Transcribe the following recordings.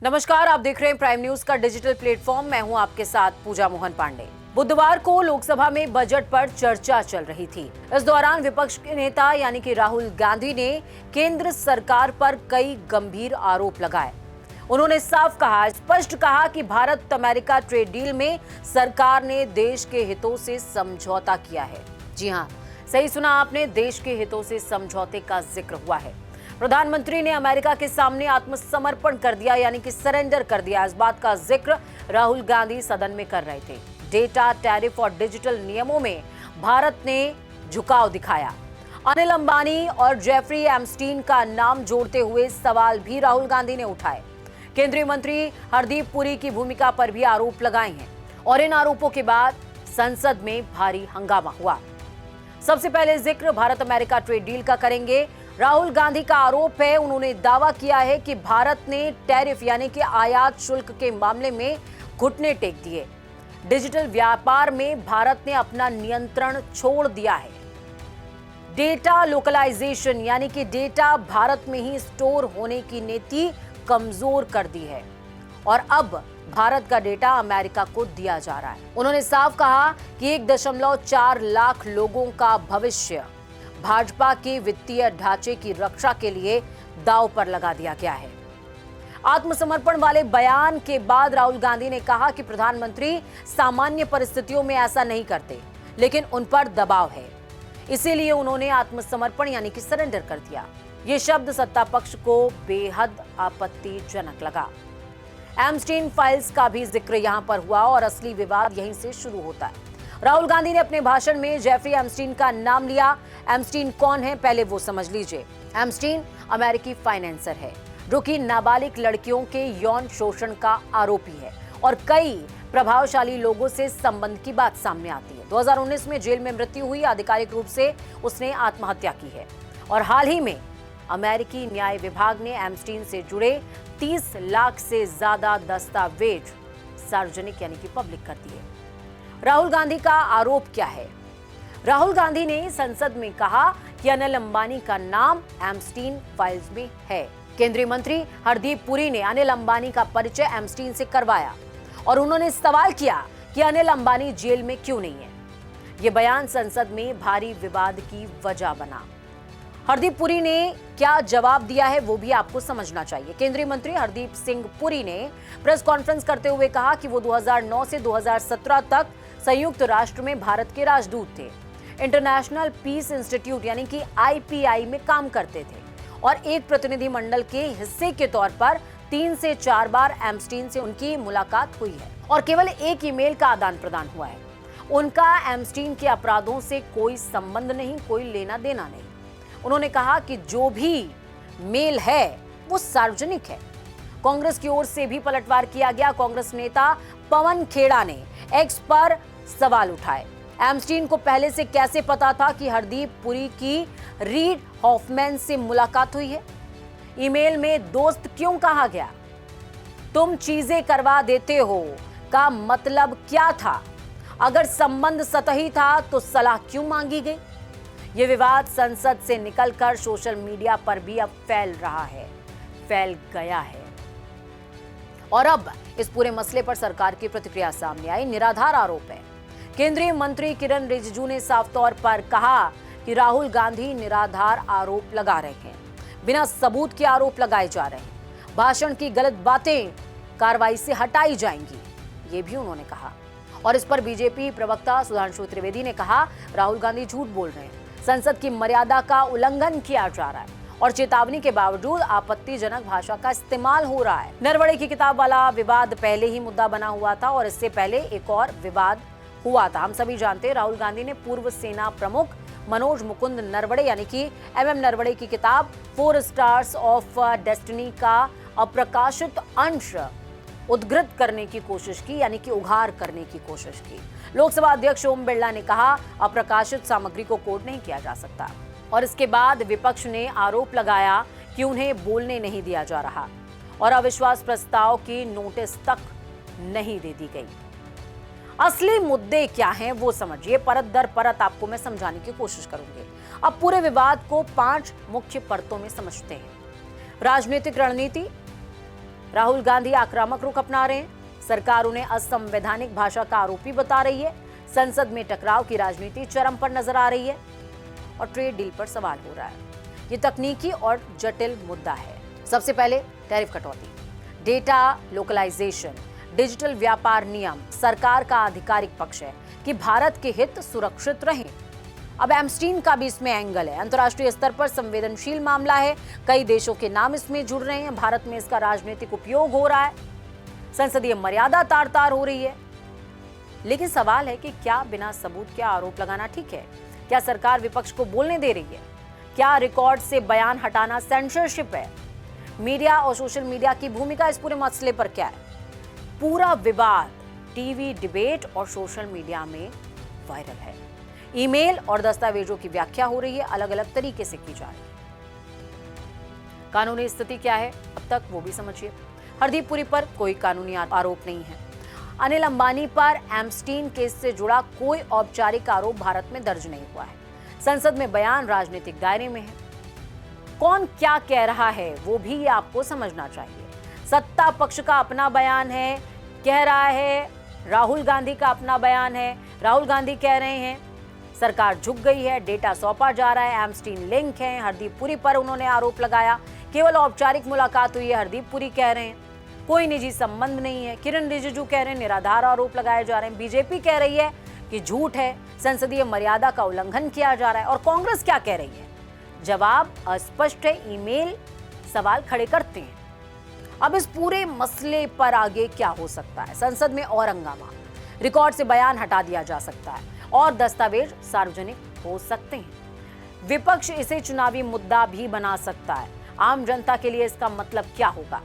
नमस्कार, आप देख रहे हैं प्राइम न्यूज का डिजिटल प्लेटफॉर्म। मैं हूं आपके साथ पूजा मोहन पांडे। बुधवार को लोकसभा में बजट पर चर्चा चल रही थी। इस दौरान विपक्ष के नेता यानी कि राहुल गांधी ने केंद्र सरकार पर कई गंभीर आरोप लगाए। उन्होंने स्पष्ट कहा कि भारत अमेरिका ट्रेड डील में सरकार ने देश के हितों से समझौता किया है। जी हां, सही सुना आपने, देश के हितों से समझौते का जिक्र हुआ है। प्रधानमंत्री ने अमेरिका के सामने आत्मसमर्पण कर दिया, यानी कि सरेंडर कर दिया। इस बात का जिक्र राहुल गांधी सदन में कर रहे थे। डेटा, टैरिफ और डिजिटल नियमों में भारत ने झुकाव दिखाया। अनिल अंबानी और जेफरी एप्स्टीन का नाम जोड़ते हुए सवाल भी राहुल गांधी ने उठाए। केंद्रीय मंत्री हरदीप पुरी की भूमिका पर भी आरोप लगाए हैं और इन आरोपों के बाद संसद में भारी हंगामा हुआ। सबसे पहले जिक्र भारत अमेरिका ट्रेड डील का करेंगे। राहुल गांधी का आरोप है, उन्होंने दावा किया है कि भारत ने टैरिफ यानी कि आयात शुल्क के मामले में घुटने टेक दिए। डिजिटल व्यापार में भारत ने अपना नियंत्रण छोड़ दिया है। डेटा लोकलाइजेशन यानी कि डेटा भारत में ही स्टोर होने की नीति कमजोर कर दी है और अब भारत का डेटा अमेरिका को दिया जा रहा है। उन्होंने साफ कहा कि 1.4 लाख लोगों का भविष्य भाजपा के वित्तीय ढांचे की रक्षा के लिए दांव पर लगा दिया गया है। आत्मसमर्पण वाले बयान के बाद राहुल गांधी ने कहा कि प्रधानमंत्री सामान्य परिस्थितियों में ऐसा नहीं करते, लेकिन उन पर दबाव है, इसीलिए उन्होंने आत्मसमर्पण यानी कि सरेंडर कर दिया। ये शब्द सत्ता पक्ष को बेहद आपत्तिजनक लगा। एप्स्टीन फाइल्स का भी जिक्र यहां पर हुआ और असली विवाद यहीं से शुरू होता है। राहुल गांधी ने अपने भाषण में जेफरी एप्स्टीन का नाम लिया। एप्स्टीन कौन है, पहले वो समझ लीजिए। एप्स्टीन अमेरिकी फाइनेंसर है जो कि नाबालिग लड़कियों के यौन शोषण का आरोपी है और कई प्रभावशाली लोगों से संबंध की बात सामने आती है। 2019 में जेल में मृत्यु हुई। आधिकारिक रूप से उसने आत्महत्या की है और हाल ही में अमेरिकी न्याय विभाग ने एप्स्टीन से जुड़े 30 लाख से ज्यादा दस्तावेज सार्वजनिक यानी कि पब्लिक कर दिए। राहुल गांधी का आरोप क्या है? राहुल गांधी ने संसद में कहा कि अनिल अंबानी का नाम एप्स्टीन फाइल्स में है। केंद्रीय मंत्री हरदीप पुरी ने अनिल अंबानी का परिचय एप्स्टीन से करवाया और उन्होंने सवाल किया कि अनिल अंबानी जेल में क्यों नहीं है। यह बयान संसद में भारी विवाद की वजह बना। हरदीप पुरी ने क्या जवाब दिया है वो भी आपको समझना चाहिए। केंद्रीय मंत्री हरदीप सिंह पुरी ने प्रेस कॉन्फ्रेंस करते हुए कहा कि वो 2009 से 2017 तक संयुक्त राष्ट्र में भारत के राजदूत थे। इंटरनेशनल पीस इंस्टीट्यूट यानी कि आईपीआई में काम करते थे और एक प्रतिनिधि मंडल के हिस्से के तौर पर 3 से 4 बार एप्स्टीन से उनकी मुलाकात हुई है और केवल एक ईमेल का आदान प्रदान हुआ है। उनका एप्स्टीन के अपराधों से कोई संबंध नहीं, कोई लेना देना नहीं। उन्होंने कहा कि जो भी मेल है वो सार्वजनिक है। कांग्रेस की ओर से भी पलटवार किया गया। कांग्रेस नेता पवन खेड़ा ने एक्स पर सवाल उठाए। एप्स्टीन को पहले से कैसे पता था कि हरदीप पुरी की रीड हॉफमैन से मुलाकात हुई है? ईमेल में दोस्त क्यों कहा गया? तुम चीजें करवा देते हो का मतलब क्या था? अगर संबंध सतही था तो सलाह क्यों मांगी गई? ये विवाद संसद से निकलकर सोशल मीडिया पर भी अब फैल गया है और अब इस पूरे मसले पर सरकार की प्रतिक्रिया सामने आई। निराधार आरोप है। केंद्रीय मंत्री किरण रिजिजू ने साफ तौर पर कहा कि राहुल गांधी निराधार आरोप लगा रहे हैं, बिना सबूत के आरोप लगाए जा रहे हैं। भाषण की गलत बातें कार्रवाई से हटाई जाएंगी, ये भी उन्होंने कहा। और इस पर बीजेपी प्रवक्ता सुधांशु त्रिवेदी ने कहा, राहुल गांधी झूठ बोल रहे हैं, संसद की मर्यादा का उल्लंघन किया जा रहा है और चेतावनी के बावजूद आपत्तिजनक भाषा का इस्तेमाल हो रहा है। नरवणे की किताब वाला विवाद पहले ही मुद्दा बना हुआ था और इससे पहले एक और विवाद हुआ था। हम सभी जानते हैं, राहुल गांधी ने पूर्व सेना प्रमुख मनोज मुकुंद नरवणे यानी कि एमएम नरवणे की किताब 4 स्टार्स ऑफ डेस्टिनी का अप्रकाशित अंश उद्धृत करने की कोशिश की, यानी कि उघार करने की कोशिश की। लोकसभा अध्यक्ष ओम बिरला ने कहा अप्रकाशित सामग्री को कोड नहीं किया जा सकता और इसके बाद विपक्ष ने आरोप लगाया कि उन्हें बोलने नहीं दिया जा रहा और अविश्वास प्रस्ताव की नोटिस तक नहीं दे दी गई। असली मुद्दे क्या हैं वो समझिए। परत दर परत आपको मैं समझाने की कोशिश करूंगी। अब पूरे विवाद को 5 मुख्य परतों में समझते हैं। राजनीतिक रणनीति, राहुल गांधी आक्रामक रुख अपना रहे हैं, सरकार उन्हें असंवैधानिक भाषा का आरोपी बता रही है, संसद में टकराव की राजनीति चरम पर नजर आ रही है और ट्रेड डील पर सवाल हो रहा है। ये तकनीकी और जटिल मुद्दा है। सबसे पहले टैरिफ कटौती, डेटा लोकलाइजेशन, डिजिटल व्यापार नियम। सरकार का आधिकारिक पक्ष है कि भारत के हित सुरक्षित रहें। अब एमस्टीन का भी इसमें एंगल है। अंतर्राष्ट्रीय स्तर पर संवेदनशील मामला है, कई देशों के नाम इसमें जुड़ रहे हैं, भारत में इसका राजनीतिक उपयोग हो रहा है, संसदीय मर्यादा तार तार हो रही है। लेकिन सवाल है कि क्या बिना सबूत के आरोप लगाना ठीक है? क्या सरकार विपक्ष को बोलने दे रही है? क्या रिकॉर्ड से बयान हटाना सेंसरशिप है? मीडिया और सोशल मीडिया की भूमिका इस पूरे मसले पर क्या है? पूरा विवाद टीवी, डिबेट और सोशल मीडिया में वायरल है। ईमेल और दस्तावेजों की व्याख्या हो रही है, अलग अलग तरीके से की जा रही है। कानूनी स्थिति क्या है अब तक वो भी समझिए। हरदीप पुरी पर कोई कानूनी आरोप नहीं है। अनिल अंबानी पर एमस्टीन केस से जुड़ा कोई औपचारिक आरोप भारत में दर्ज नहीं हुआ है। संसद में बयान राजनीतिक दायरे में है। कौन क्या कह रहा है वो भी आपको समझना चाहिए। सत्ता पक्ष का अपना बयान है, कह रहा है, राहुल गांधी का अपना बयान है। राहुल गांधी कह रहे हैं सरकार झुक गई है, डेटा सौंपा जा रहा है, एमस्टीन लिंक है। हरदीप पुरी पर उन्होंने आरोप लगाया, केवल औपचारिक मुलाकात हुई है, हरदीप पुरी कह रहे हैं, कोई निजी संबंध नहीं है। किरण रिजिजू कह रहे हैं निराधार आरोप लगाए जा रहे हैं। बीजेपी कह रही है कि झूठ है, संसदीय मर्यादा का उल्लंघन किया जा रहा है। और कांग्रेस क्या कह रही है? जवाब अस्पष्ट है, ईमेल सवाल खड़े करते हैं। अब इस पूरे मसले पर आगे क्या हो सकता है? संसद में और हंगामा, रिकॉर्ड से बयान हटा दिया जा सकता है और दस्तावेज सार्वजनिक हो सकते हैं। विपक्ष इसे चुनावी मुद्दा भी बना सकता है। आम जनता के लिए इसका मतलब क्या होगा?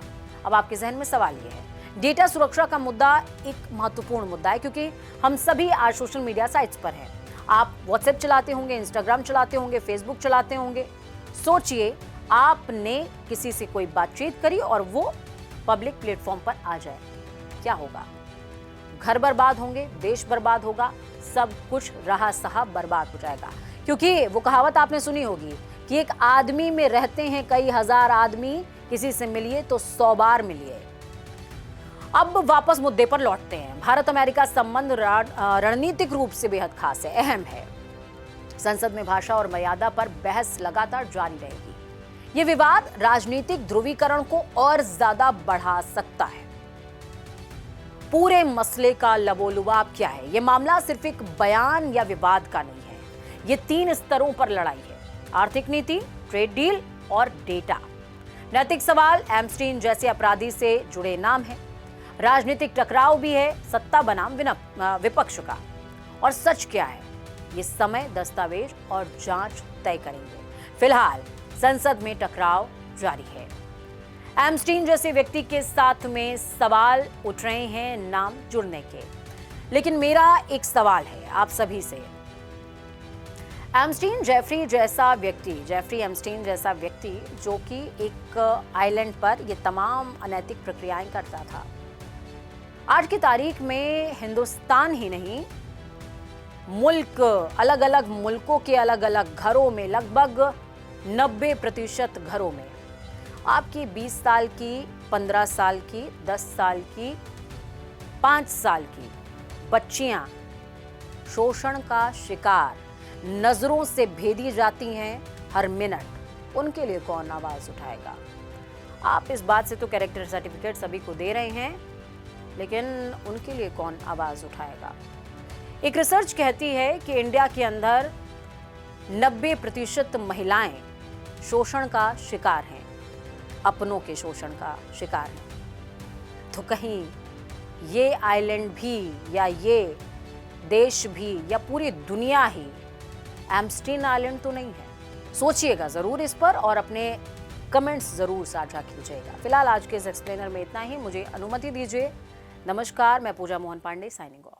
अब आपके जहन में सवाल ये है। डेटा सुरक्षा का मुद्दा एक महत्वपूर्ण मुद्दा है, क्योंकि हम सभी आज सोशल मीडिया साइट्स पर हैं। आप व्हाट्सएप चलाते होंगे, इंस्टाग्राम चलाते होंगे, फेसबुक चलाते होंगे। सोचिए आपने किसी से कोई बातचीत करी और वो पब्लिक प्लेटफॉर्म पर आ जाए, क्या होगा? घर बर्बाद होंगे, देश बर्बाद होगा, सब कुछ रहा सहा बर्बाद हो जाएगा। क्योंकि वो कहावत आपने सुनी होगी कि एक आदमी में रहते हैं कई हजार आदमी, किसी से मिलिए तो 100 बार मिलिए। अब वापस मुद्दे पर लौटते हैं। भारत अमेरिका संबंध रणनीतिक रूप से बेहद खास है, अहम है। संसद में भाषा और मर्यादा पर बहस लगातार जारी रहेगी। ये विवाद राजनीतिक ध्रुवीकरण को और ज्यादा बढ़ा सकता है। पूरे मसले का लबोलुबाब क्या है? ये मामला सिर्फ एक बयान या विवाद का नहीं है, ये 3 स्तरों पर लड़ाई है। आर्थिक नीति, ट्रेड डील और डेटा। नैतिक सवाल, एमस्टीन जैसे अपराधी से जुड़े नाम है। राजनीतिक टकराव भी है, सत्ता बनाम विपक्ष का। और सच क्या है, ये समय, दस्तावेज और जांच तय करेंगे। फिलहाल संसद में टकराव जारी है। एमस्टीन जैसे व्यक्ति के साथ में सवाल उठ रहे हैं नाम जुड़ने के। लेकिन मेरा एक सवाल है आप सभी से। जेफरी एमस्टीन जैसा व्यक्ति जो कि एक आइलैंड पर ये तमाम अनैतिक प्रक्रियाएं करता था, आज की तारीख में हिंदुस्तान ही नहीं, मुल्क, अलग अलग मुल्कों के अलग अलग घरों में, लगभग 90% घरों में आपकी 20 साल की, 15 साल की, 10 साल की, 5 साल की बच्चियां शोषण का शिकार, नजरों से भेदी जाती हैं हर मिनट। उनके लिए कौन आवाज उठाएगा? आप इस बात से तो कैरेक्टर सर्टिफिकेट सभी को दे रहे हैं, लेकिन उनके लिए कौन आवाज उठाएगा? एक रिसर्च कहती है कि इंडिया के अंदर 90% महिलाएं शोषण का शिकार हैं, अपनों के शोषण का शिकार हैं। तो कहीं ये आइलैंड भी, या ये देश भी, या पूरी दुनिया ही एमस्टीन आइलैंड तो नहीं है? सोचिएगा जरूर इस पर और अपने कमेंट्स जरूर साझा कीजिएगा। फिलहाल आज के इस एक्सप्लेनर में इतना ही। मुझे अनुमति दीजिए। नमस्कार, मैं पूजा मोहन पांडे, साइनिंग ऑफ।